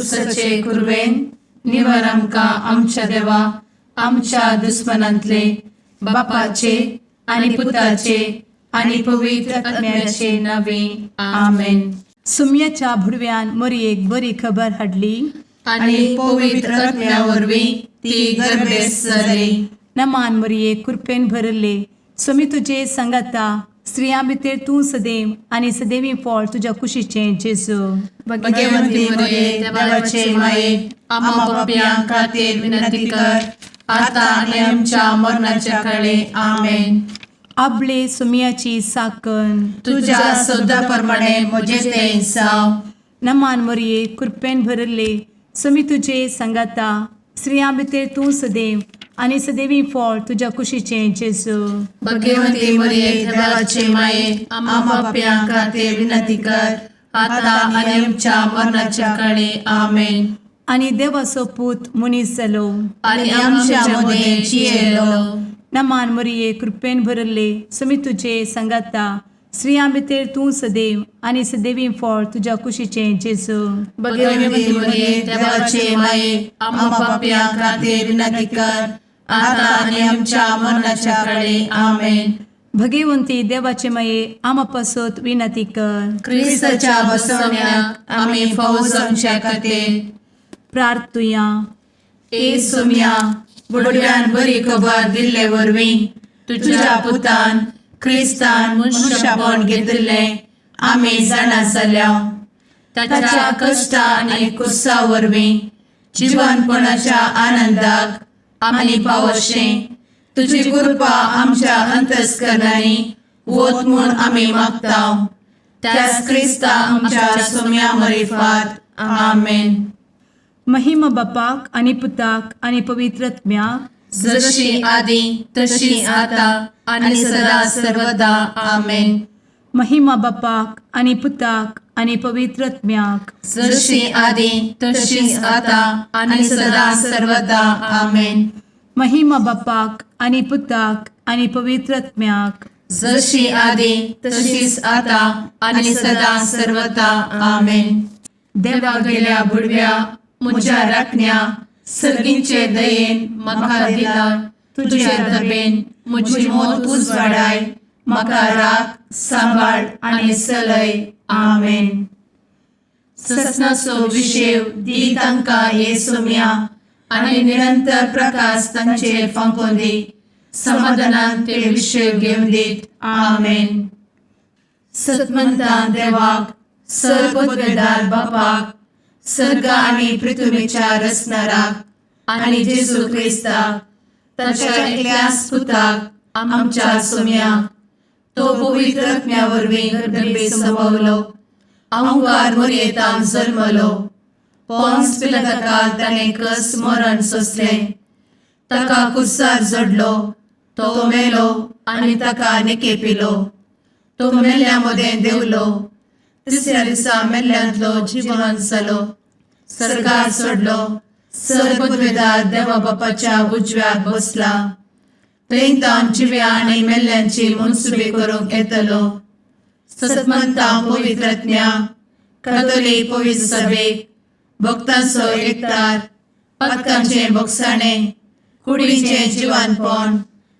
खुर्सचे कुर्वेन निवर आमकां आमच्या देवा आमच्या दुस्मनांतले बापाचे आनी पुताचे आनी पवित्र आत्म्याचे नावे आमेन. सुम्याच्या भुडव्यान मरयेक बरी खबर हाडली आनी पवित्र आत्म्या वरवीं ती गर्भेस जाली. नमान मरयेक कृपेन भरले समी तुजे संगाता स्त्रियां भितर तूं सदैव आनी सदैवी फळ तुज्या कुशीचें जेजू. भगवंती मरिये देवाचे माये आम्हा पाप्यां खातीर विनंती कर आता आनी आमच्या मरणाच्या काळी आमेन. आपले सुम्याची साकन तुझ्या सोदा प्रमाणे म्हजे तें जावं. नमान मरये कृपेन भरले समी तुजे संगाता स्त्रियां भितर तूं सदैव आनी सदैवी फळ तुज्या कुशीचें जेजू. भगवंती मरिये देवाचे माये आम्हा पाप्यां खातीर विनंती कर आता आनी आमच्या मरणाच्या काळी आमेन. आनी देवाचो पूत मनीस जालो आनी आमच्या मदें जियेलो. नमान मरये कृपेन भरले समी तुजे संगाता स्त्रियां भितर तूं सदैव आनी सदैवी फळ तुज्या कुशीचें जेजू. भगवंती मरिये देवाचे माये आम्हा पाप्यां खातीर विनंती कर आता आनी आमच्या मरणाच्या काळी आमेन. भगवंती देवाचे माये आमा पासत विनंती कर. क्रिस्ताच्या बसवण्याक आमी फावो जावचे खातीर प्रार्थुया. ए सुम्या बुडव्यान बरी खबर दिल्ले वरवीं तुज्या पुतान क्रिस्तान मनशापण घेतिल्ले आमी जाणा जाल्या. ताच्या कश्टा आनी कुर्सा वरवीं जिवनपणाच्या आनंदाक आमी पावशें तुजी कृपा आमच्या अंतस्करणांनी वोत म्हूण आमी मागतां. त्याच क्रिस्ता आमच्या सुम्या मरिफात आमेन. महिमा बापाक आनी पुताक आनी पवित्र आत्म्याक जशी आदी तशी आता आनी सदा सर्वदा आमेन. महिमा बापाक आनी पुताक आनी पवित्र आत्म्याक जशी आदी तशीच आता आनी सदा सर्वदा आमेन. महिमा बापाक आनी पुताक आनी पवित्र आत्म्याक जशी आदी तशीच आता आनी सदा सर्वदा आमेन. देवा गेल्या बुडव्या म्हज्या राखण्या सर्गींचे दयेन म्हाका दिला तुजे धबेन म्हजी मोत उजवाडाय म्हाका राख सांबाळ आनी चलय आमेन. ससनाचो विशेव दी तांकां हे सुम्या आनी निरंतर प्रकाश तांचेर फांकून दी. समाधानान ते विशेव घेवन दीत आमेन. सतमंता देवाक सर्वपदवेदार बापाक सर्ग आनी पृथ्वीच्या रचणाराक आनी जेजू क्रिस्ताक ताच्या एकल्याच पुताक आमच्या सुम्याक तो पवित्र आत्म्या वरवीं गर्भे संभवलो. अंगार मरयेंत जल्मलो. पोंस पिलाताकाल ताणें कस मरण सोंसलें. ताका कुर्सार जडलो. तो मेलो आनी ताका निकेपिलो. तो मेल्ल्या मदें देंवलो. तिसऱ्या दिसा मेल्ल्यांतलो जिवंत जालो. सर्गार चडलो. सर्वपदवेदार देवा बापाच्या उजव्याक बसला. थंय जिव्या आनी मेल्ल्यांची मनसुबी करूंक येतलो. सतमंतां पवित्र आत्म्या कातोलीक पवित्र सभेक भक्तांचो एकठार पातकांचें भोगसाणें कुडीचें जिवनपण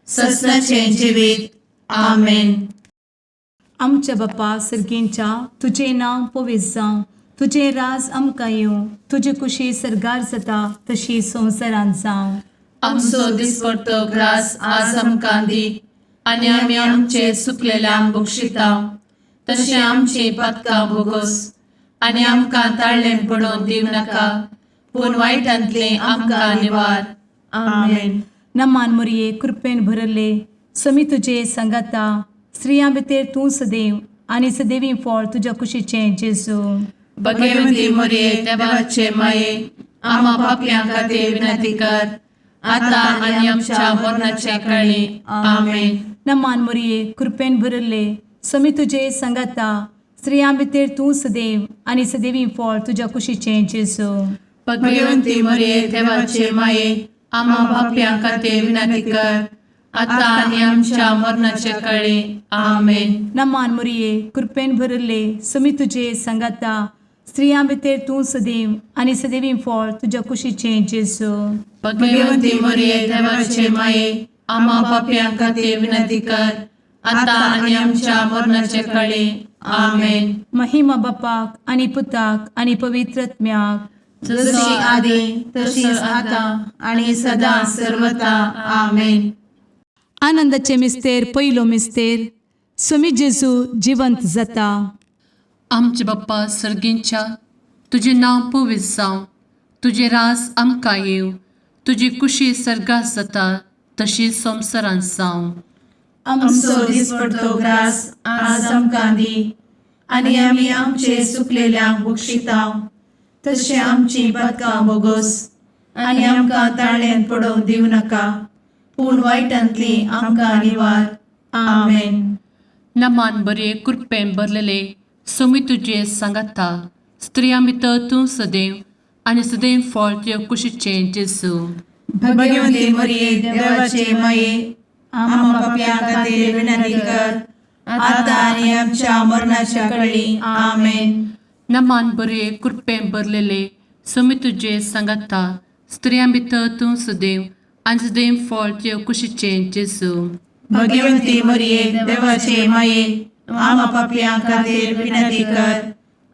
ससनाचें जिवीत आमेन. आमच्या बापा सर्गींच्या तुजें नांव पवित्र जावं. तुजें राज आमकां येवं. तुजी कुशी सर्गार जाता तशी संवसारांत जावं. आमचो दिसपडटो ग्रास आज आमकां दी आनी आमी आमचे चुकलेल्यांक बक्षिता तशें आमची पातकां भोगोस आनी आमकां ताळ्ळें पडोवन दिव नाका पूण वायटांतले आमकां निवार आमेन. नमान मरये कृपेन भरले समी तुजे संगाता स्त्रियां भितर तूं सदैव आनी सदैवी फळ तुज्या कुशीचें जेजू. भगवंती मरिये देवाचे माये आम्हा पाप्यां खातीर विनंती कर आता आनी आमच्या मरणाच्या काळी आमेन. नमान मरये कृपेन भरले समी तुजे संगाता स्त्रियां भितर तूं सदैव आनी सदैवी फळ तुज्या कुशीचें जेजू. भगवंती मरिये देवाचे माये आम्हा पाप्यां खातीर विनंती कर आता आनी आमच्या मरणाच्या काळी आमेन. नमान मरये कृपेन भरले समी तुजे संगाता स्त्रियां भितर तूं सदैव आनी सदैवी फळ तुज्या कुशीचें जेजू. भगवंती मरिये देवाचे माये आम्हा पाप्यां खातीर विनंती कर आता आणि आमच्या मरणाच्या काळी आमेन. महिमा बापाक आनी पुताक आनी पवित्रत्म्याक, जशी आदी तशीच आता आणि सदा सर्वदा आमेन. आनंदाचे मिस्तेर पयलो मिस्तेर, स्वामी जेजू जिवंत जाता. आमचे बाप्पा सर्गींच्या, तुझे नाव पवित्र जावं, तुझे रास आमकां येव, तुजी कुशी सर्गात जाता तशी संवसारांत जावं. आमचो दिसपडटो ग्रास आज आमकां दी आणि आमी आमचे सुकलेल्यांक बक्षितांव, तशें आमची पातकां बोगोस आनी आमकां ताळ्यान पडोवंक दिवं नाका, पूण वायटांतली आमकां निवार. आमेन. नमान बरे कृपेन भरलेले सोमी तुजे सांगाता, स्त्रियां भितर तूं सदैव आनी सदैव फळ तुज्या कुशीचें जेजू. भगवंती मरिये देवाचे माये आम्हा पाप्यां खातीर विनंती कर आता आणि आमच्या मरणाच्या काळी आमेन. नमान बरे कृपेन भरलेले सोमी तुजे सांगाता, स्त्रियां भितर तूं सदैव आनी सदैव फळ तुज्या कुशीचें जेजू. भगवंती मरिये देवाचे माये आम्हा पाप्यां खातीर विनंती कर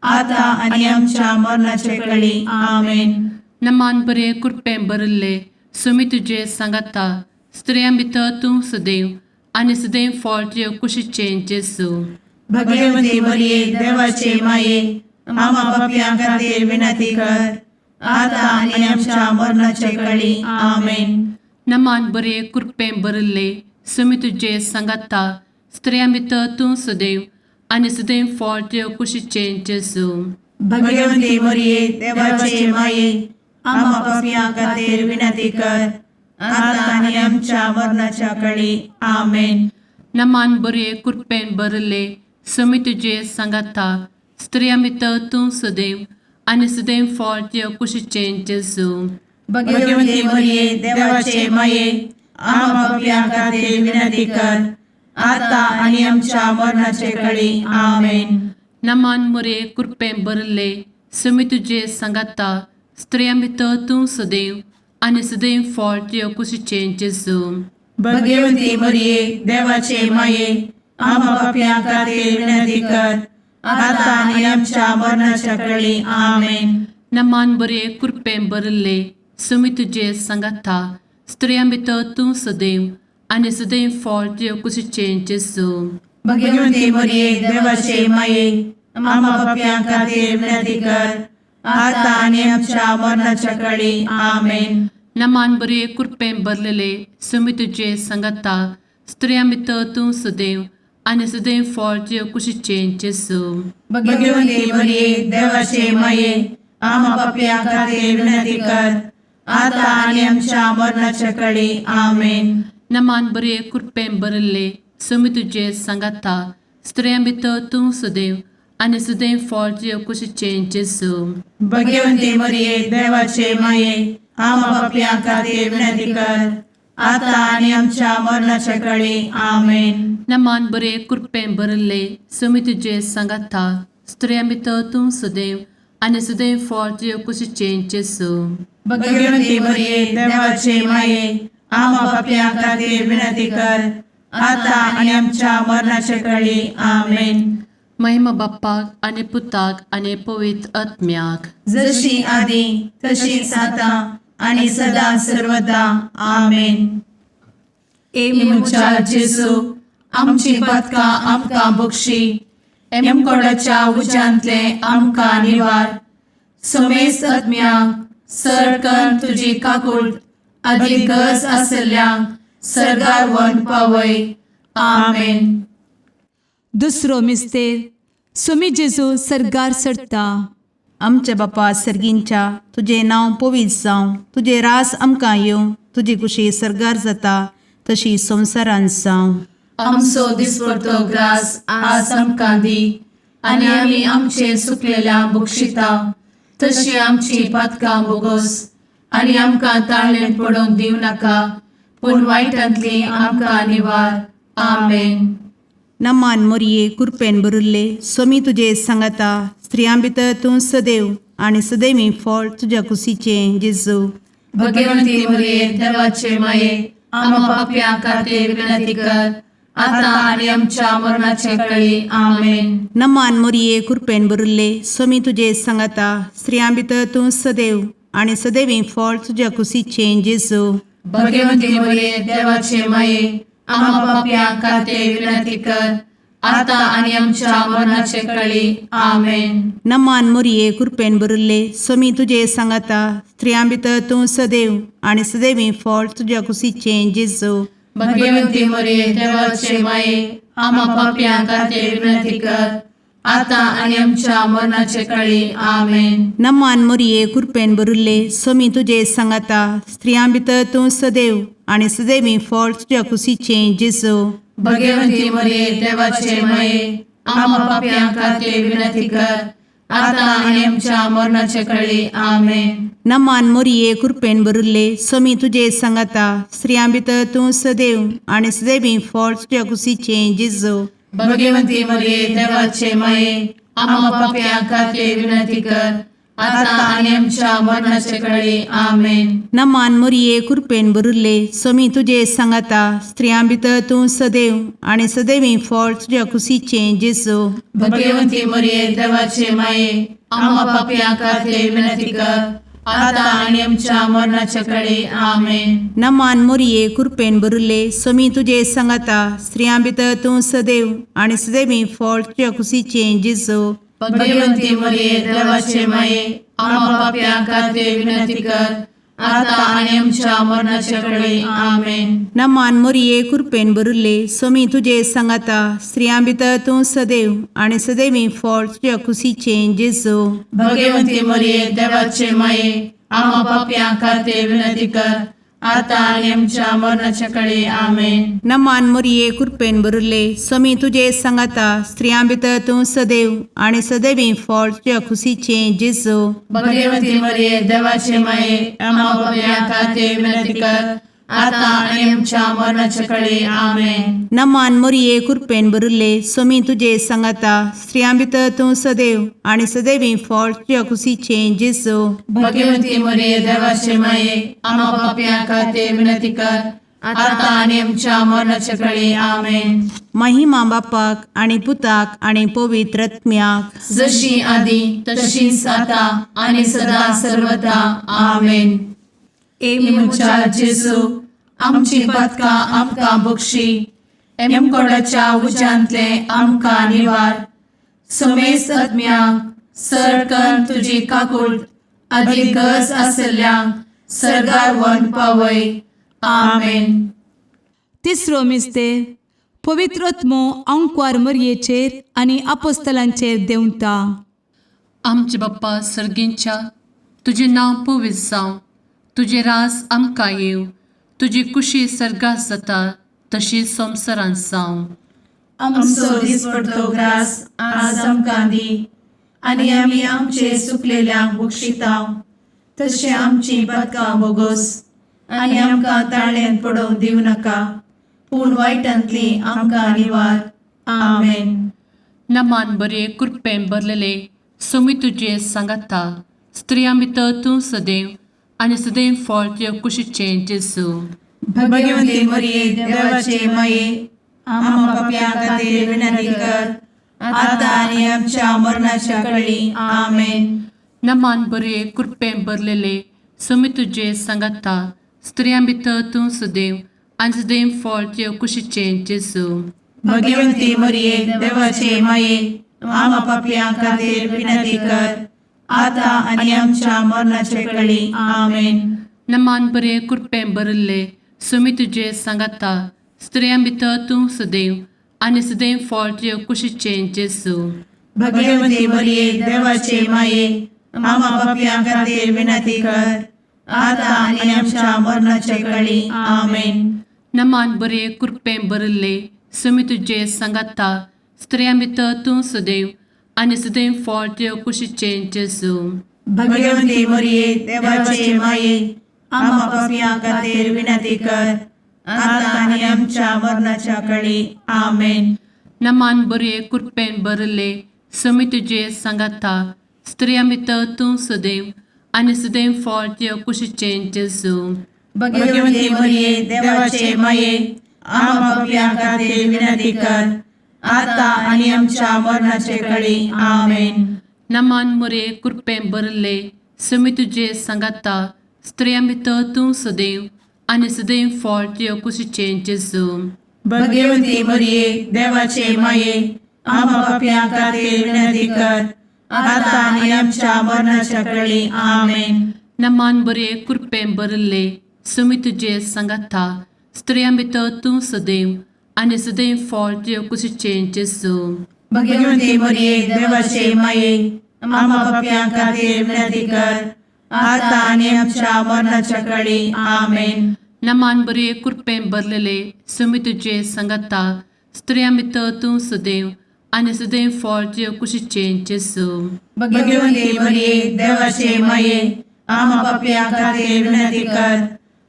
आता आणि आमच्या मरणाच्या काळी आमेन. नमान बरे कृपेन भरले सोमी तुजे सांगाता, स्त्रियां भितर तूं सदैव आनी सदैव फळ तुज्या कुशीचें जेजू. भगवंती मरिये देवाचे माये आम्हा पाप्यां खातीर विनंती कर आता आणि आमच्या मरणाच्या काळी आमेन. नमान बरे कृपेन भरले सोमी तुजे सांगाता, स्त्रियां भितर तूं सदैव आनी सदैव फळ तुज्या कुशीचें जेजू. भगवंती मरिये देवाचे माये आम्हा पाप्यां खातीर विनंती कर आता आणि आमच्या मरणाच्या काळी आमेन. नमान बरे कृपेन भरले सोमी तुजे सांगाता, स्त्रियां भितर तूं सदैव आनी सदैव फळ तुज्या कुशीचें जेजू. भगवंती मरिये देवाचे माये आम्हा पाप्यां खातीर विनंती कर आता आणि आमच्या मरणाच्या काळी आमेन. नमान बरे कृपेन भरले सोमी तुजे सांगाता, स्त्रियां भितर तूं सदैव आनी सदैव फळ तुज्या कुशीचें जेजू. भगवंती मरिये देवाचे माये आम्हा पाप्यां खातीर विनंती कर आता आणि आमच्या मरणाच्या काळी आमेन. नमान बरे कृपेन भरले सोमी तुजे सांगाता, स्त्रियां भितर तूं सदैव आनी सदैव फळ तुज्या कुशीचें जेजू. भगवंती मरिये देवाचे माये आम्हा पाप्यां खातीर विनंती कर आता आणि आमच्या मरणाच्या काळी आमेन. नमान बरे कृपेन भरलेले सोमी तुजे सांगाता, स्त्रियां भितर तूं सदैव आनी सदैव फळ तुज्या कुशीचें जेजू. भगवंती मरिये देवाचे माये आम्हा पाप्यां खातीर विनंती कर आता आणि आमच्या मरणाच्या काळी आमेन. नमान बरे कृपेन भरले सोमी तुजे सांगाता, स्त्रियां भितर तूं सदैव आनी सदैव फळ तुज्या कुशीचें जेजू. भगवंती मरिये देवाचे माये आम्हा पाप्यां खातीर विनंती कर आता आणि आमच्या मरणाच्या काळी आमेन. नमान बरे कृपेन भरले सोमी तुजे सांगाता, स्त्रियां भितर तूं सदैव आनी सदैव फळ तुज्या कुशीचें जेजू. भगवंती मरिये देवाचे माये आम्हा पाप्यां खातीर विनंती कर आता आणि आमच्या मरणाच्या काळी आमेन. महिमा बाप्पाक आनी पुताक आनी पवित्र आत्म्याक, जशी आदी तशीच आता आणि सदा सर्वदा आमेन. मुचा जेजू आमची पातकां आमकां बक्षी, एमकोडाच्या उज्यांतले आमकां निवार. सोमेस आत्म्याक सडकन तुजी काकूट अधिक गरज आसल्यांक सर्गार व्हरून पावय. आमेन. दुसरो मिस्तेर, स्वामी जेजू सर्गार सरता. आमच्या बापा सर्गींच्या, तुझे नाव पवित्र जावं, तुझे रास आमकां येवं, तुजी कुशी सर्गार जाता तशी संवसारांत जावं. आमचो दिसपडटो ग्रास आज आमकां दी आनी आमी आमचे सुकलेल्यांक बक्षितांव, तशी आमची पातकां बोगोस आनी आमकां ताळ्यान पडोवंक दिवं नाका, पूण वायटांतली आमकां निवार. आमेन. नमान मोरये कृपेन भरुल्ले, स्वामी तुजे सांगाता, स्त्रियां भितर तूं सदैव आणि सदैवी फळ तुझ्या कुशीचें जेजू. भगवंती मरिये देवाचे माये आम्हा पाप्यां खातीर विनंती कर आता आणि आमच्या मरणाचे काळी आमेन. नमान मोरये कृपेन भरिल्ले स्वामी तुजे सांगाता स्त्रियां भितर तूं सदैव आणि सदैवी फळ तुझ्या कुशीचें जेजू. भगवंती मरिये देवाचे माये आम्हा पाप्यां खातीर विनंती कर आता आणि आमच्या मरणाचे काळी आमेन. नमान मोरये कृपेन भरिल्ले स्वामी तुजे सांगाता स्त्रियां भितर तूं सदैव आणि सदैवी फळ तुझ्या कुशीचें जेजू. भगवंती मरिये देवाचे माये आम्हा पाप्यां खातीर विनंती कर आता आणि आमच्या मरणाचे काळी आमेन. नमान मोरये कृपेन भरिल्ले स्वामी तुजे सांगाता स्त्रियां भितर तूं सदैव आणि सदैवी फळ तुझ्या कुशीचें जेजू. भगवंती मरिये देवाचे माये आम्हा पाप्यां खातीर विनंती कर आता आणि आमच्या मरणाचे काळी आमेन. नमान मोरये कृपेन भरिल्ले स्वामी तुजे सांगाता स्त्रियां भितर तूं सदैव आणि सदैवी फळ तुझ्या कुशीचें जेजू. भगवंती मरिये देवाचे माये आम्हा पाप्यां खातीर विनंती कर आता आणि आमच्या मरणाचे काळी आमेन. नमान मोरये कृपेन भरिल्ले स्वामी तुजे सांगाता स्त्रियां भितर तूं सदैव आणि सदैवी फळ तुझ्या कुशीचें जेजू. भगवंती मरिये देवाचे माये आम्हा पाप्यां खातीर विनंती कर आता आणि आमच्या मरणाचे काळी आमेन. नमान मोरये कृपेन भरिल्ले स्वामी तुजे सांगाता स्त्रियां भितर तूं सदैव आणि सदैवी फळ तुझ्या कुशीचें जेजू. भगवंती मरिये देवाचे माये आम्हा पाप्यां खातीर विनंती कर आता आणि आमच्या मरणाचे काळी आमेन. नमान मोरये कृपेन भरिल्ले स्वामी तुजे सांगाता स्त्रियां भितर तूं सदैव आणि सदैवी फळ तुझ्या कुशीचें जेजू. भगवंती मरिये देवाचे माये आम्हा पाप्यां खातीर विनंती कर आता आणि आमच्या मरणाच्या काळी आमेन. नमान मोरये कृपेन भरिल्ले स्वामी तुजे सांगाता स्त्रियां भितर तूं सदैव आणि सदैवी फळ तुझ्या कुशीचें जेजू. भगवंती मरिये देवाचे माये आम्हा पाप्यां खातीर विनंती कर आता आणि आमच्या मरणाच्या काळी आमेन. नमान मोरये कृपेन भरिल्ले स्वामी तुजे सांगाता स्त्रियां भितर तूं सदैव आणि सदैवी फळ तुझ्या कुशीचें जेजू. भगवंती मरिये देवाचे माये आम्हा पाप्यां खातीर विनंती कर आता आणि आमच्या मरणाच्या काळी आमेन. महिमा बापाक आणि पुताक आणि पवित्र आत्म्याक जशी आधी तशीच आता आणि सदा सर्वदा आमेन. एमुच्या जेजू आमची पदकां आमकां बक्षी एमकोडाच्या उज्यांतले आमकां निवार. समेस्त आत्म्यांक सरकन तुजी काकूट अधिक गरज आसल्ल्यांक सरगार वन पावय. आमेन. तिसरो मिस्तेर पवित्र आत्मो अंकवार मरयेचेर आनी आपोस्तलांचेर देंवता. आमचे बाप्पा सर्गींच्या तुझे नांव पवित्र जावं, तुझे राज आमकां येव, तुजी कुशी सर्गात जाता तशी संवसारांत जावं. आमचो दिसपडटो ग्रास आज आमकां दी आनी आमी आमचे चुकलेल्यांक बक्षितांव तशें आमची पदकां बोगोस आनी आमकां ताळ्यान पडोवंक दिवं नाका पूण वायटांतली आमकां निवार. आमेन. नमान बरे कृपेन भरलेले सोमी तुजे सांगाता स्त्रियां भितर तूं सदैव आनी सदैव फळ तुज्या कुशीचें जेजू. भगवंती मरिये देवाचे माये आम्हा पाप्यां खातीर विनंती कर आता आनी आमच्या मरणाच्या काळी. आमेन. नमान बरे कृपेन भरलेले सोमी तुजे सांगाता स्त्रियां भितर तूं सदैव आनी सदैव फळ तुज्या कुशीचें जेजू. भगवंती मरिये देवाचे माये आम्हा पाप्यां खातीर विनंती कर आता आनी आमच्या मरणाचे काळी. आमेन. नमान बरे कृपेन भरले सोमी तुजे सांगाता स्त्रियां भितर तूं सदैव आनी सदैव फळ तुज्या कुशीचें जेजू. भगवंती मरिये देवाचे माये आम्हा पाप्यां खातीर विनंती कर आता आनी आमच्या मरणाचे काळी. आमेन. नमान बरे कृपेन भरले सोमी तुजे सांगाता स्त्रियां भितर तूं सदैव आनी सदैव फळ तुज्या कुशीचें जेजू. भगवंती मरिये देवाचे माये आम्हा पाप्यां खातीर विनंती कर आता आनी आमच्या मरणाच्या काळी. आमेन. नमान बरे कृपेन भरले समी तुझे सांगाता स्त्रियां भितर तूं सदैव आनी सदैव फळ तुझ्या कुशीचें जेजू. भगवंती मरिये देवाचे माये आम्हा पापियां खातीर विनंती कर आता आणि आमच्या मरणाचे काळी आमेन. नमान मोरे कृपें भरले समी तुझे सांगाता स्त्रियां भितर तूं सदैव आनी सदैव फळ तुझ्या कुशीचें जेजू. भगवंती मरिये देवाचे माये आम्हा पापियां खातीर विनंती कर आता आणि आमच्या मरणाच्या काळी आमेन. नमान बरे कृपें भरले समी तुझे सांगाता स्त्रियां भितर तूं सदैव आनी सदैव फळ तुझ्या कुशीचें जेजू. भगवंती मरिये देवाचे माये आम्हा पापियां खातीर विनंती कर आता आणि आमच्या मरणाच्या काळी आमेन. नमान बरे कृपें भरलेले समी तुझे सांगाता स्त्रियां भितर तूं सदैव आनी सदैव फळ तुझ्या कुशीचें जेजू. भगवंती मरिये देवाचे माये आम्हा पापियां खातीर विनंती कर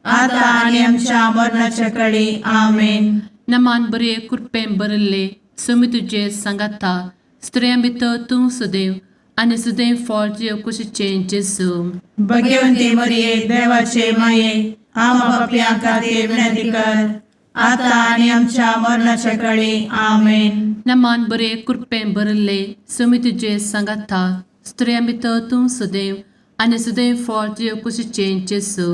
आता आणि आमच्या मरणाच्या काळी आमेन. नमान बरे कृपें भरले समी तुझे सांगाता स्त्रियां भितर तूं सदैव आनी सदैव फळ तुझ्या कुशीचें जेजू. भगवंती मरिये देवाचे माये आम्हा पापियां खातीर विनंती कर आता आणि आमच्या मरणाच्या काळी आमेन. नमान बरे कृपें भरले समी तुझे सांगाता स्त्रियां भितर तूं सदैव आनी सदैव फळ तुझ्या कुशीचें जेजू.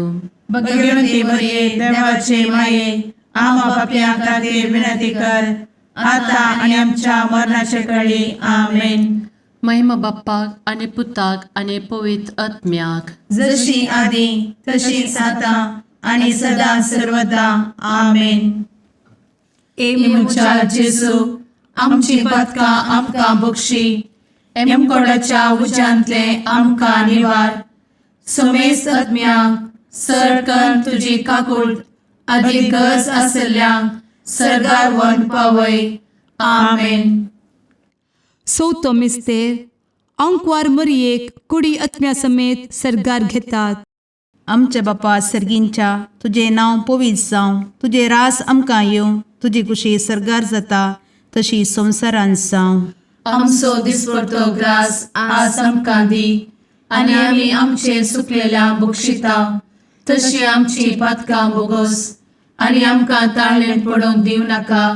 भगवंती मरिये देवाचे माये आम्हा पापियां खातीर विनंती कर आता आणि आमच्या मरणाच्या काळी आमेन. महिमा बाप्पाक आनी पुताक आनी पवित्र आत्म्याक जशी आदी तशीच आता आणि सदा सर्वदा आमेन. मुचा जेजू आमची पदकां आमकां बक्षी एमकोडाच्या उज्यांतले आमकां निवार. समेस्त आत्म्यांक सरकन तुजी काकूळ अधिक गरज आसल्ल्यांक सरगार वन पावय. आमेन. चवथो मिस्तेर अंकवार मरियेक कुडी आत्म्या समेत सरगार घेतात. आमच्या बापा सर्गींच्या तुझे नांव पवित्र जावं, तुझे रास आमकां येवं, तुजी कुशी सरगार जाता तशी संवसारांत जावं. आमचो दिसपडटो ग्रास आज आमकां दी आनी आमी आमचे चुकलेल्यांक बक्षिता तशी आमची पातकां बोगोस आनी आमकां ताळ्ळें पडोवंक दिव नाका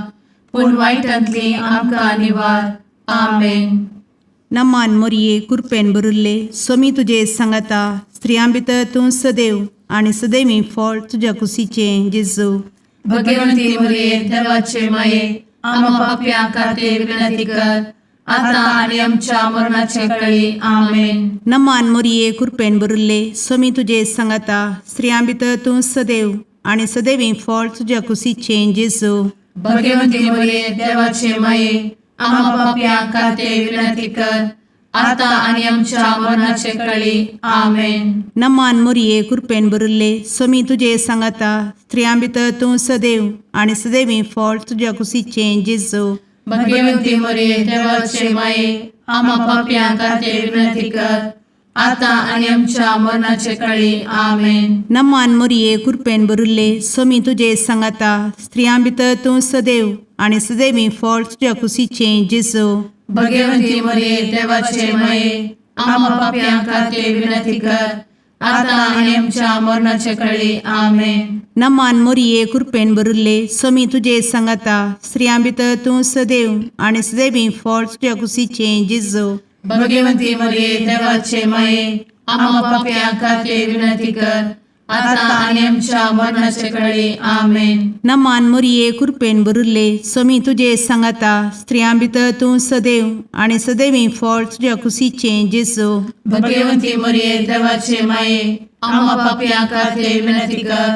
पूण वायटांतली आमकां निवार. आमेन. नमान मोरये कृपेन भरिल्ले समी तुजे सांगाता स्त्रियां भितर तूं सदैव आनी सदैवी फळ तुज्या कुशीचें जेजू. भगवंती मरिये देवाचे माये आम्हा पापियां खातीर विनंती कर आता आणि आमच्या मरणाचे काळी. आमेन. नमान मोरये कृपेन भरिल्ले समी तुजे सांगाता स्त्रियां भितर तूं सदैव आनी सदैवी फळ तुज्या कुशीचें जेजू. भगवंती मरिये देवाचे माये आम्हा पापियां खातीर विनंती कर आता आणि आमच्या मरणाचे काळी. आमेन. नमान मोरये कृपेन भरिल्ले समी तुजे सांगाता स्त्रियां भितर तूं सदैव आनी सदैवी फळ तुज्या कुशीचें जेजू. भगवंती मरिये देवाचे माये आम्हा पापियां खातीर विनंती कर आता आणि आमच्या मरणाचे काळी. आमेन. नमान मोरये कृपेन भरिल्ले समी तुजे सांगाता स्त्रियां भितर तूं सदैव आनी सदैवी फळ तुज्या कुशीचें जेजू. भगवंती मरिये देवाचे माये आम्हा पापियां खातीर विनंती कर आता आणि आमच्या मरणाचे काळी. आमेन. नमान मोरये कृपेन भरिल्ले समी तुजे सांगाता स्त्रियां भितर तूं सदैव आनी सदैवी फळ तुज्या कुशीचें जेजू. भगवंती मरिये देवाचे माये आम्हा पापियां खातीर विनंती कर आता आणि आमच्या मरणाचे काळी. आमेन. नमान मोरये कृपेन भरिल्ले समी तुजे सांगाता स्त्रियां भितर तूं सदैव आनी सदैवी फळ तुज्या कुशीचें जेजू. भगवंती मरिये देवाचे माये आम्हा पापियां खातीर विनंती कर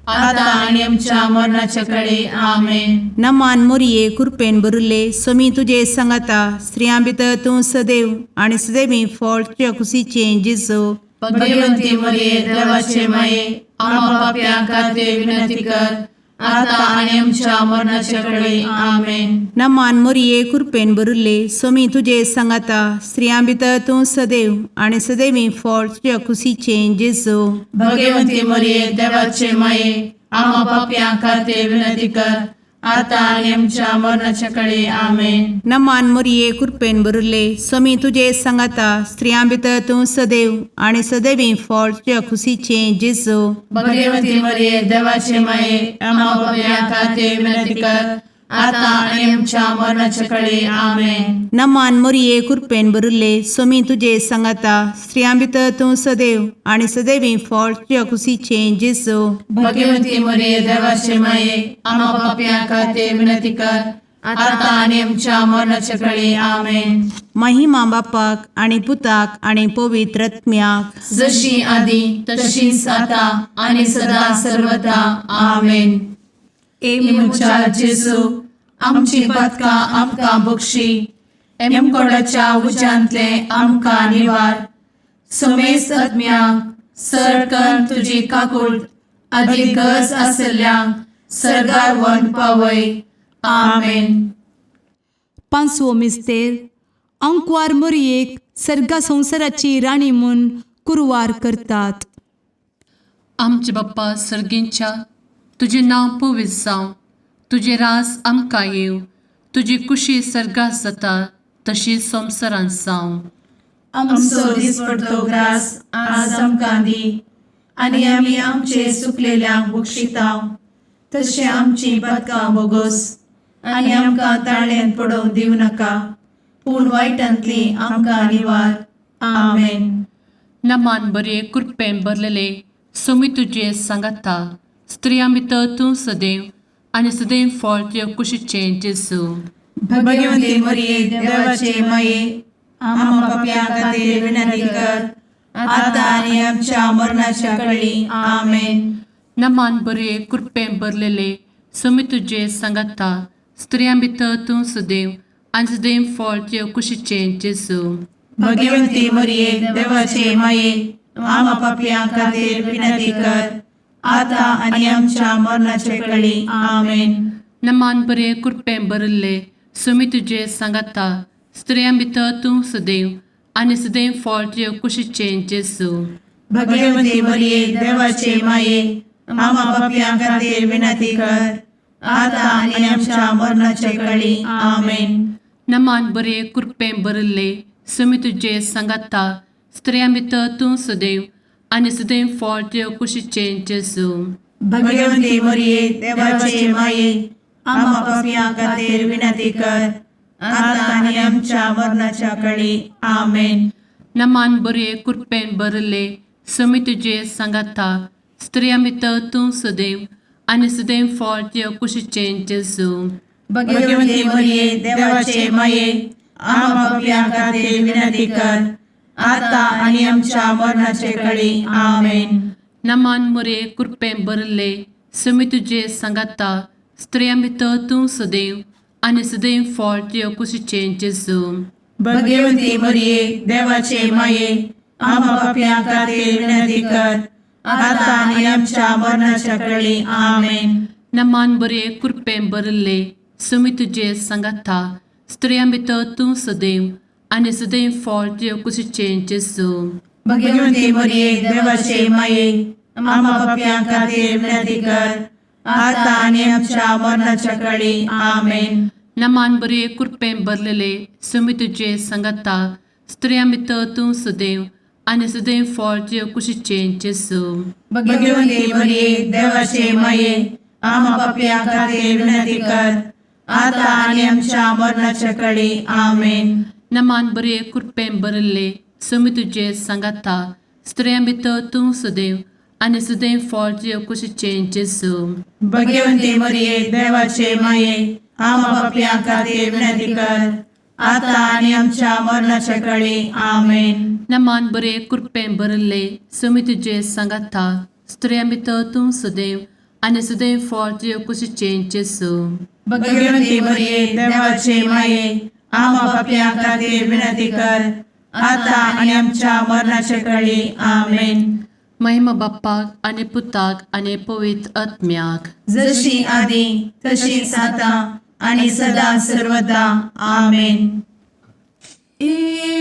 आता आणि आमच्या मरणाच्या काळी. आमेन. नमान मोरये कृपेन भरिल्ले समी तुजे सांगाता स्त्रियां भितर तूं सदैव आनी सदैवी फळ तुज्या कुशीचें जेजू. भगवंती मरिये देवाचे माये आम्हा पापियां खातीर विनंती कर आता आणि आमच्या मरणाच्या काळी. आमेन. नमान मोरये कृपेन भरिल्ले समी तुजे सांगाता स्त्रियां भितर तूं सदैव आनी सदैवी फळ तुज्या कुशीचें जेजू. भगवंती मरिये देवाचे माये आम्हा पापियां खातीर विनंती कर आता आणि आमच्या मरणाच्या काळी आमेन. नमान मोरये कृपेन बरुले स्वामी तुझे सांगाता स्त्रियां भितर तूं सदैव आणि सदैवी फळ तुझ्या खुशीचे जेजू. भगवती मरिये देवाचे माये आम्हा पाप्यां खातीर विनंती कर, आता आणि आमच्या मरणाच्या काळी आमेन. नमान मोरये कृपेन बरुले स्वामी तुझे सांगाता स्त्रियां भितर तूं सदैव आणि सदैवी फळ तुझ्या खुशीचे जेजू. भगवती मरिये देवाचे माये आम्हा पाप्यां खातीर विनंती कर, आता आणि आमच्या मरणाच्या काळी आमेन. महिमा बापाक आणि पुताक आणि पवित्र आत्म्याक, जशी आधी तशीच आता आणि सदा सर्वदा आमेन. मुचा जेजू आमची पदकां आमकां बक्षी, एमकोडाच्या उज्यांतले आमकां निवार. समेस्त आत्म्यांक सरकन तुजी काकूट अधिक गरज आसल्ल्यांक सरगार वन पावय. आमेन. पांचवो मिस्तेर अंकवार मोरयेक सर्गा संवसाराची राणी म्हूण कुरवार करतात. आमचे बाप्पा सर्गींच्या तुझे नांव पवित्र जावं, तुझे रास आमकां येव, तुजी कुशी सर्गास जाता तशी संवसारांत जावं. आमचो दिसपडटो ग्रास आज आमकां दी, आनी आमी आमचे चुकलेल्यांक बक्षितांव. तशें आमची पदकां बोगोस आनी आमकां ताळ्यान पडोवंक दिवं नाका, पूण वायटांतली आमकां निवार. आमेन. नमान बरे कृपेन भरलेले सोमी तुझे सांगाता स्त्रियां भितर तूं सदैव आणि सदैव फळ तुझ्या कुशीचे जेजू. भगवती मरिये देवाचे माये आम्हा पाप्यां खातीर विनंती कर, आता आनी आमच्या मरणाच्या काळी आमेन. नमान बरे कृपेन भरलेले सोमी तुझे सांगाता स्त्रियां भितर तूं सदैव आणि सदैव फळ तुझ्या कुशीचे जेजू. भगवती मरिये देवाचे माये आम्हा पाप्यां खातीर विनंती कर, आता आनी आमच्या मरणाच्या काळी आमेन. नमान बरे कृपेन भरले सोमी तुझे सांगाता स्त्रियां भितर तूं सदैव आणि सदैव फळ तुझ्या कुशीचे जेजू. भगवती मरिये देवाचे माये आम्हा पाप्यां खातीर विनंती कर, आता आनी आमच्या मरणाच्या काळी आमेन. नमान बरे कृपेन भरले सोमी तुझे सांगाता स्त्रियां भितर तूं सदैव आणि सदैव फळ तुझ्या कुशीचे जेजू. भगवती मरिये देवाचे माये आम्हा पाप्यां खातीर विनंती कर, आता आनी आमच्या मरणाच्या काळी आमेन. नमान बरे कृपेन भरले सोमी तुझे सांगाता स्त्रियां भितर तूं सदैव आणि सदैव फळ तुझ्या कुशीचे जेजू. भगवती मरिये देवाचे माये आम्हा पाप्यां खातीर विनंती कर, आता आनी आमच्या मरणाच्या काळी आमेन. नमान बरे कृपेन भरले सोमी तुझे सांगाता स्त्रियां भितर तूं सदैव आणि सदैव फळ तुझ्या कुशीचे जेजू. भगवती मरिये देवाचे माये आम्हा पाप्यां खातीर विनंती कर, आता आनी आमच्या मरणाच्या काळी आमेन. नमान बरे कृपेन भरले सोमी तुझे सांगाता स्त्रियां भितर तूं सदैव आणि सदैव फळ तुझ्या कुशीचे जेजू. भगवती मरिये देवाचे माये आम्हा पाप्यां खातीर विनंती कर, आता आनी आमच्या मरणाच्या काळी आमेन. नमान बरे कृपेन भरलेले सोमी तुझे सांगाता स्त्रियां भितर तूं सदैव आणि सदैव फळ तुझ्या कुशीचे जेजू. भगवती मरिये देवाचे माये आम्हा पाप्यां खातीर विनंती कर, आता आनी आमच्या मरणाच्या काळी आमेन. नमान बरे कृपेन भरले सोमी तुझे सांगाता स्त्रियां भितर तूं सदैव आणि सदैव फळ तुझ्या कुशीचे जेजू. भगवती मरिये देवाचे माये आम्हा पाप्यां खातीर विनंती कर, आता आनी आमच्या मरणाच्या काळी आमेन. नमान बरे कृपेन भरले सोमी तुझे सांगाता स्त्रियां भितर तूं सदैव आणि सदैव फळ तुझ्या कुशीचे जेजू. भगवती मरिये देवाचे माये आम्हा पाप्यां खातीर विनंती कर, आता आनी आमच्या मरणाच्या काळी आमेन. महिमा बाप्पाक आणि पुताक आणि पवित्र आत्म्याक, जशी आधी तशीच आता आणि सदा सर्वदा आमेन.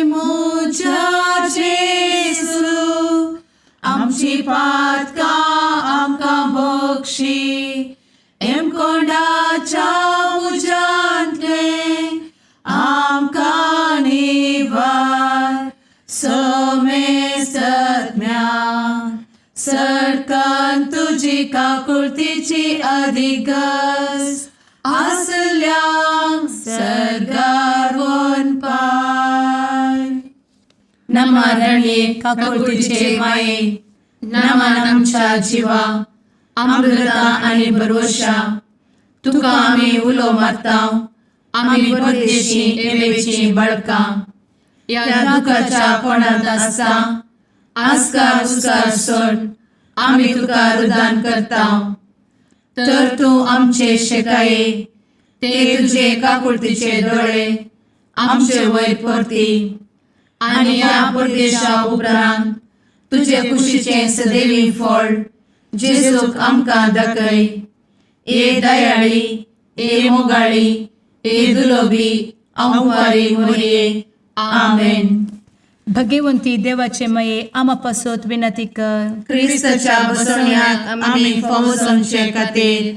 मोजा जेसू आमची पातकां आमकां बक्षी, एम कोंडाच्या काकुळतीची अधिगस आसल्या सरगार वन पाय. नमारणे काकुळतीचे माये नमान आमच्या जिवा अमृता आणि भरवशा तुका आम्ही उलो मारताव. आम्ही परदेशी एवेची बळका या दुखाच्या कोणात आसता आस्कार उस्कार सोड आम्ही तुका रुदान करताव. तर तू आमचे शेकाये ते तुझे काकुळतीचे डोळे आमचे वयर परती आणि या परदेशा उपरांत तुझे कुशीचे सदैवी फळ जेजूक आमकां दाखय. ए दयाळी ए मोगाळी ए दुलोबी अंवारी मोरये. आमेन. भगवंती देवाचे मये आम्हा पासोत विनंती कर. क्रिस्ताच्या बसवण्यात आम्ही फावोसोनचे खातीर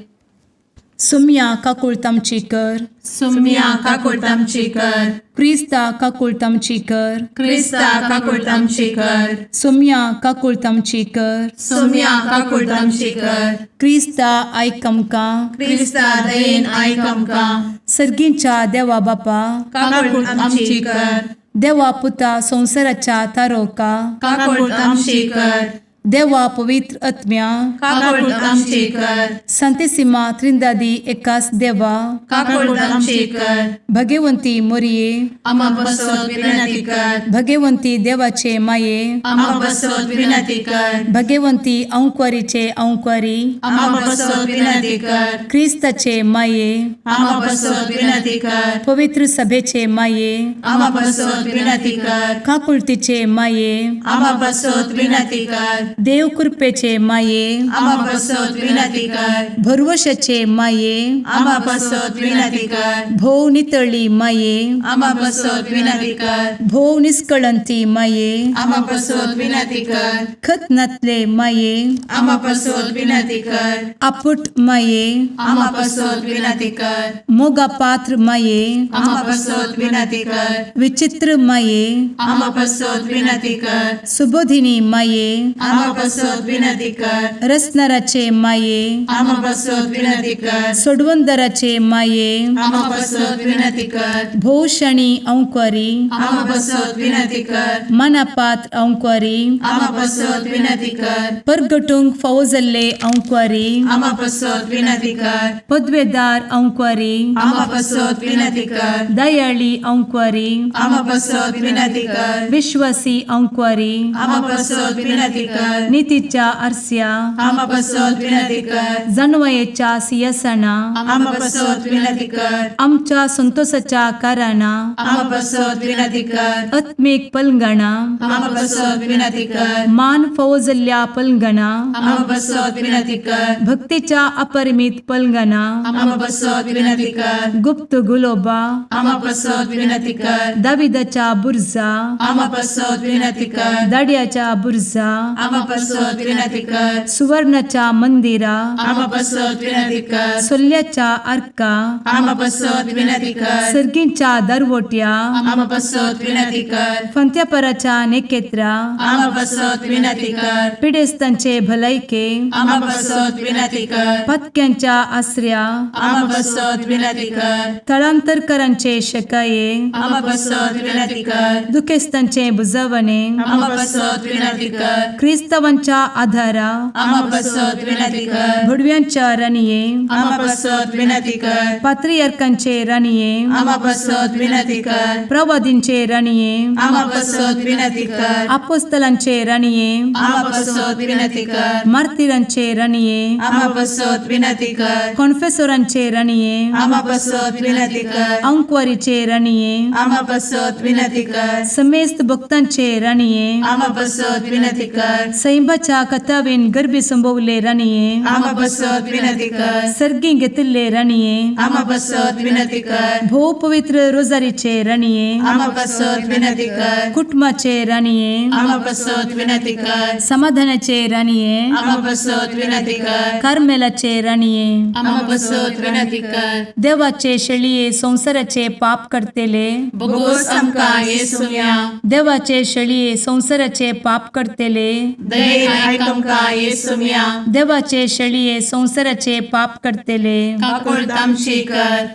सुम्या काकुळतामची कर. सुम्या काकुळतामची कर. क्रिस्ता काकुळतामची कर. क्रिस्ता काकुळतामची कर. सुम्या काकुळतामची कर. सुम्या काकुळतामची कर. क्रिस्ता आयकमका. क्रिस्ता दयेन आयक आमकां. सर्गींच्या देवा बापा काकुळतामची कर. देवा पुता संसाराच्या तारोका. काकुळतामची कर. देवा पवित्र आत्म्या काकुळतामची कर. संतेसिमा त्रिंदादी एकाच देवा काकुळतामची कर. भगवंती मोरिये आम्हा बसवत विनंती कर. भगवंती देवाचे माये आम्हा बसवत विनंती कर. भगवंती औंक्वारीचे औंक्वारी आम्हा बसवत विनंती कर. ख्रिस्ताचे माये आम्हा बसवत विनंती कर. पवित्र सभेचे माये आम्हा बसवत विनंती कर. काकुळतीचे माये आम्हा बसवत विनंती कर. देव कृपेचे माये आम्हा बसवत विनंती कर. भरवशाचे माये आम्हा बसवत विनंती कर. भोव नितळी माये आम्हा बसवत विनंती कर. भोव निष्कळंती माये आम्हा बसवत विनंती कर. खत नातले माये आम्हा बसवत विनंती कर. आपुट माये आम्हा बसवत विनंती कर. मोगा पात्र माये आम्हा बसवत विनंती कर. विचित्र माये आम्हा बसवत विनंती कर. सुबोधिनी माये आम्हा बसवत विनंती कर. रसनाराचे माये आम्हा बसवत विनंती कर. सोडवंदराचे माये आम्हा बसवत विनंती कर. भोषणी औंक्वारी आम्हा बसवत विनंती कर. मनापात्र औंक्वारी आम्हा बसवत विनंती कर. परगटुंग फौजल्ले औंक्वारी आम्हा बसवत विनंती कर. पदवेदार औंक्वारी आम्हा बसवत विनंती कर. दयाळी औंक्वारी आम्हा बसवत विनंती कर. विश्वासी औंक्वारी आम्हा बसवत विनंती कर. नीतीच्या आरस्या आम्हा बसवत विनंती कर. जणवयेच्या सिंहासना आम्हा बसवत विनंती कर. आमच्या संतोषाच्या कारणा आम्हा बसवत विनंती कर. आत्मिक पलंगणा आम्हा बसवत विनंती कर. मान फौजल्या पलंगणा आम्हा बसवत विनंती कर. भक्तीच्या अपरिमित पलंगणा आम्हा बसवत विनंती कर. गुप्त गुलोबा आम्हा बसवत विनंती कर. दाविदाच्या बुर्जा आम्हा बसवत विनंती कर. दाडियाच्या बुर्जा आम्हा बसवत विनंती कर. सुवर्णाच्या मंदिरा आम्हा बसवत विनंती कर. सोल्याच्या अर्का आम्हा बसवत विनंती कर. सर्गींच्या दरवोट्या आम्हा बसवत विनंती कर. फंत्यापराच्या नेकेत्रा आम्हा बसवत विनंती कर. पिडेस्तांचे भलायके आम्हा बसवत विनंती कर. पथक्यांच्या आश्रया आम्हा बसवत विनंती कर. स्थळांतरकरांचे शकाये आम्हा बसवत विनंती कर. दुखेस्तांचे बुजावणे आम्हा बसवत विनंती कर. ख्रिस्तवांच्या आधारा आम्हा बसवत विनंती कर. भुडव्यांच्या राणीये आम्हा बसवत विनंती कर. पात्रियार्कांचे राणीये आम्हा बसवत विनंती कर. प्रवादींचे राणीये आम्हा बसवत विनंती कर. अपोस्तलांचे राणीये आम्हा बसवत विनंती कर. मार्तिरांचे राणीये आम्हा बसवत विनंती कर. कॉन्फेसोरांचे राणीये आम्हा बसवत विनंती कर. अंक्वारीचे राणीये आम्हा बसवत विनंती कर. समेस्त भक्तांचे राणीये आम्हा बसवत विनंती कर. सैंबाच्या कथावेन गर्भी संभवले राणीये आम्हा बसवत विनंती कर. सर्गी घेतले राणीये आम्हा बसवत विनंती कर. भो पवित्र रोजारीचे राणीये आम्हा बसवत विनंती कर. कुटुंबाचे राणीये आम्हा बसवत विनंती कर. समाधानाचे राणीये आम्हा बसवत विनंती कर. कार्मेलाचे राणीये आम्हा बसवत विनंती कर. देवाचे शळीये संसाराचे पाप करतेले बोगोस आमकां येसुया. देवाचे शळीये संसाराचे पाप करतेले दयेन आयक आमकां येसू मिया देवाचे शेळये संवसाराचे पाप करतेले काकूळ तामशी कर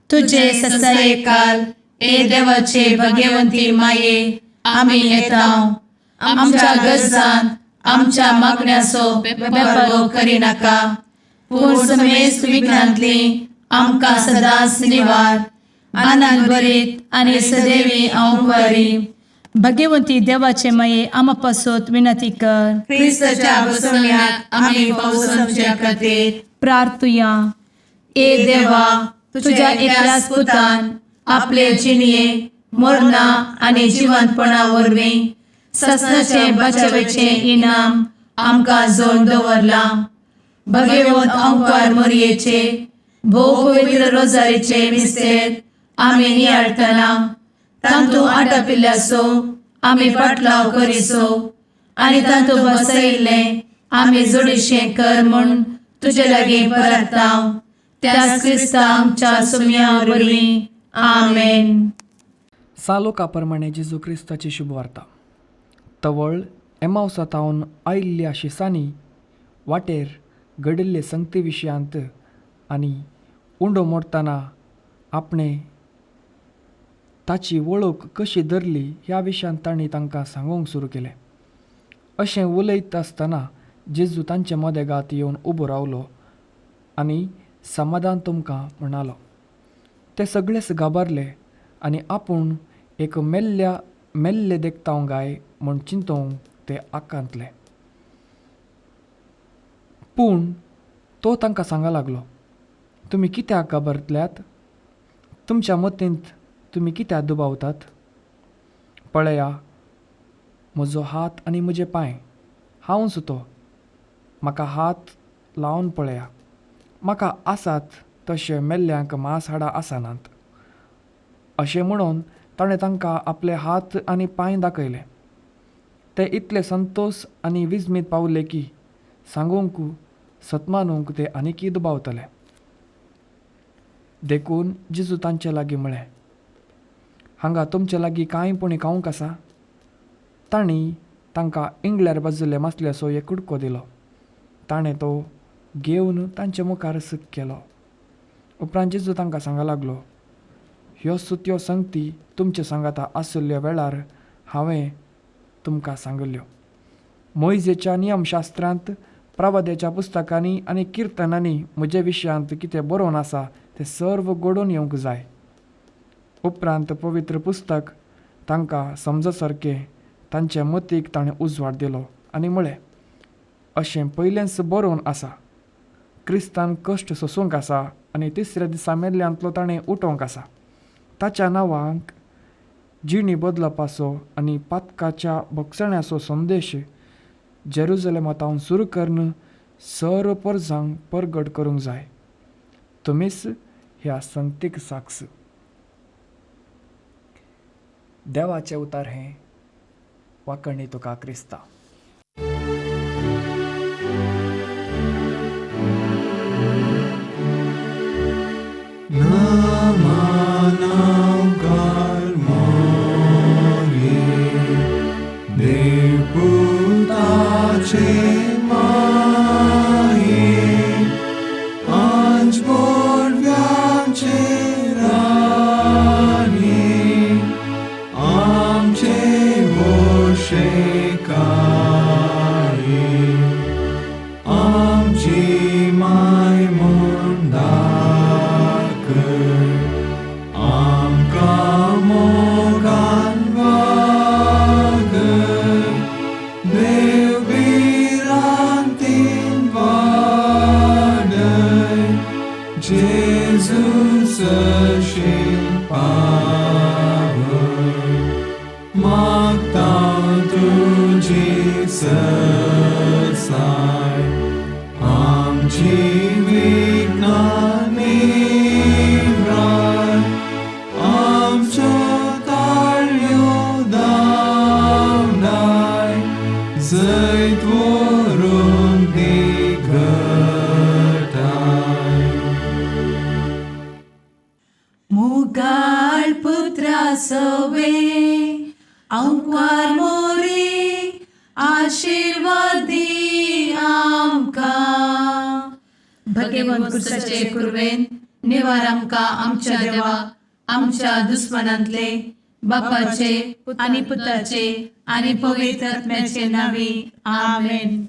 तुझे ससाये काल ए देवाचे भाग्यवंती माये आमी येताव आमच्या गरजान आमच्या मागण्याचो बेपागो करी नाका पूण समेस्त विघ्नांतली आमकां सदांच निवार आनंद बरीत आनी सदैवी औंकवारी भाग्यवंती देवाचे माये आमा पासत विनंती कर क्रिस्ताच्या बसवण्याक आमी पावसाच्या खातीर प्रार्थुया ए देवा तुझ्या एकल्याच पुतान आपले जिणये मरणा आनी जिवंतपणा वरवीं ससनाचे बचावेचे इनाम आमकां जोड दवरला भगवंत औंकार मरयेचे भोव पवित्र रोजारीचे मिस्तेर आमी नियाळटना तांतू आटापिल्ल्यासो आमी पाटलाव करिसो आनी तांतू बसयिल्ले आमी जोडिशें कर म्हूण तुजे लागीं परतांव त्याच क्रिस्ता आमच्या सुम्या वरवीं आमेन. सालोकाप्रमाणे जेजू क्रिस्ताची शुभवार्ता. तवळ एमावसातावन आयिल्ल्या शिसांनी वाटेर घडिल्ले संगती विशयांत आनी उंडो मोडटना आपणे ताची वळख कशी धरली ह्या विशयान तांणी तांकां सांगूंक सुरू केलें. अशें उलयत आसतना जेजू तांचे मदेगांत येवन उबो रावलो आनी समाधान तुमकां म्हणालो. ते सगळेच गाबारले आनी आपूण एक मेल्ले देखताव गाय म्हूण चिंतूंक ते आकांतले. पूण तो तांकां सांगा लागलो, तुमी कित्याक गाबरतल्यात? तुमच्या मतींत तुमी कित्याक दुबावतात? पळया म्हजो हात आनी म्हजे पांय, हांवूच तो. म्हाका हात लावन पळया. म्हाका आसात तशे मेल्ल्यांक मांस हाडां आसनात. अशें म्हणून ताणें तांकां आपले हात आनी पांय दाखयले. ते इतले संतोश आनी विस्मीत पावले की सांगूंक सतमानूंक ते आनीकय दुबावतले. देखून जेजू तांचे लागीं म्हळें, हांगा तुमचे लागीं कांयपणी खावंक आसा? तांणी तांकां इंगळ्यार बाजिल्ले मासल्याचो एक कुडको दिलो. ताणें तो घेवन तांचे मुखार केलो. उपरांत जेजू तांकां सांगूंक लागलो, ह्यो सुत्यो संगती तुमचे सांगाता आशिल्ल्या वेळार हांवें तुमकां सांगल्यो. मोइजेच्या नियमशास्त्रांत, प्रवाद्याच्या पुस्तकांनी आनी किर्तनांनी म्हजे विशयांत कितें बरोवन आसा तें सर्व घडोवन येवंक जाय. उपरांत पवित्र पुस्तक तांकां समजसारकें तांचे मतीक ताणें उजवाड दिलो आनी म्हळें, अशें पयलेंच बरोवन आसा. क्रिस्तान कश्ट सोसूंक आसा आनी तिसऱ्या दिसा मेल्ल्यांतलो ताणें उठोवंक आसा. ताच्या नांवांक जिणी बदलपाचो आनी पातकाच्या भक्षण्याचो संदेश जेरुजलेमांतावन सुरू करून सर्व परजांक परगट करूंक जाय. तुमीच ह्या संगतीक साक्ष. देवाचें उतार हें वाकणी तुका क्रिस्ता. मुगाळ भगवंत कुर्साचे कुरवेन निवार आमकां आमच्या देवा आमच्या दुस्मनांतले बापाचे आणि पुत्राचे आणि पवित्र आत्म्याचे नावी आमेन.